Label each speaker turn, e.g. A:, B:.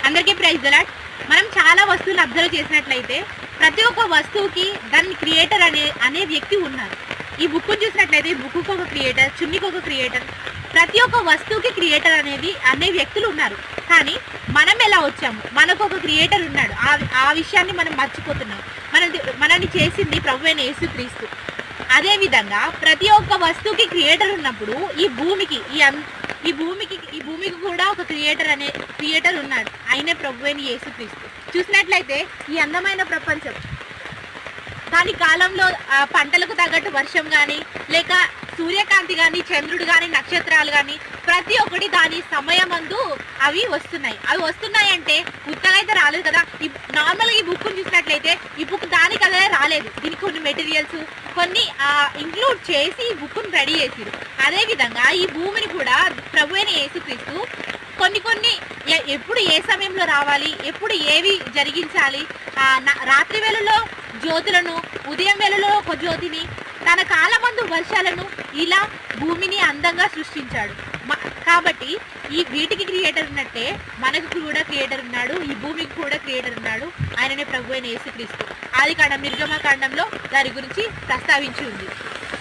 A: అందరికీ praise the lord. మనం చాలా వస్తువులు అబ్జర్వ్ చేసినట్లయితే ప్రతి ఒక్క వస్తువుకి దాని క్రియేటర్ అనే వ్యక్తి ఉన్నారు. ఈ బుక్ చూసినట్లయితే ఈ బుక్కు ఒక క్రియేటర్, చున్నీకి ఒక క్రియేటర్, ప్రతి ఒక్క వస్తువుకి క్రియేటర్ అనే వ్యక్తులు ఉన్నారు. కానీ మనం ఎలా వచ్చాము? మనకు ఒక క్రియేటర్ ఉన్నాడు. ఆ విషయాన్ని మనం మర్చిపోతున్నాం. మనల్ని చేసింది ప్రభువైన యేసుక్రీస్తు. అదేవిధంగా ప్రతి ఒక్క వస్తువుకి క్రియేటర్ ఉన్నప్పుడు ఈ భూమికి కూడా ఒక క్రియేటర్ ఉన్నాడు. ఆయనే ప్రభువైన యేసుక్రీస్తు. చూసినట్లయితే ఈ అందమైన ప్రపంచం దాని కాలంలో పంటలకు తగ్గట్టు వర్షం కానీ, లేక సూర్యకాంతి కానీ, చంద్రుడు కానీ, నక్షత్రాలు కానీ ప్రతి ఒక్కటి దాని సమయమందు అవి వస్తున్నాయి అంటే ఉత్తగా అయితే రాలేదు కదా. నార్మల్గా ఈ బుక్ చూసినట్లయితే ఈ బుక్ దానికి అదే రాలేదు. దీనికి కొన్ని మెటీరియల్స్ కొన్ని ఇంక్లూడ్ చేసి ఈ బుక్ను రెడీ చేసిరు. అదేవిధంగా ఈ భూమిని కూడా ప్రభువైన యేసుక్రీస్తు కొన్ని ఎప్పుడు ఏ సమయంలో రావాలి, ఎప్పుడు ఏవి జరిగించాలి, రాత్రి వేళలో జ్యోతులను, ఉదయం వేళలో ఒక జ్యోతిని, తన కాలమందు వర్షాలను, ఇలా భూమిని అందంగా సృష్టించాడు. కాబట్టి వీటికి క్రియేటర్ ఉన్నట్టే మనకు కూడా క్రియేటర్ ఉన్నాడు, ఈ భూమికి కూడా క్రియేటర్ ఉన్నాడు. ఆయననే ప్రభువైన యేసుక్రీస్తు. ఆదికాండం నిర్గమకాండంలో దాని గురించి ప్రస్తావించి ఉంది.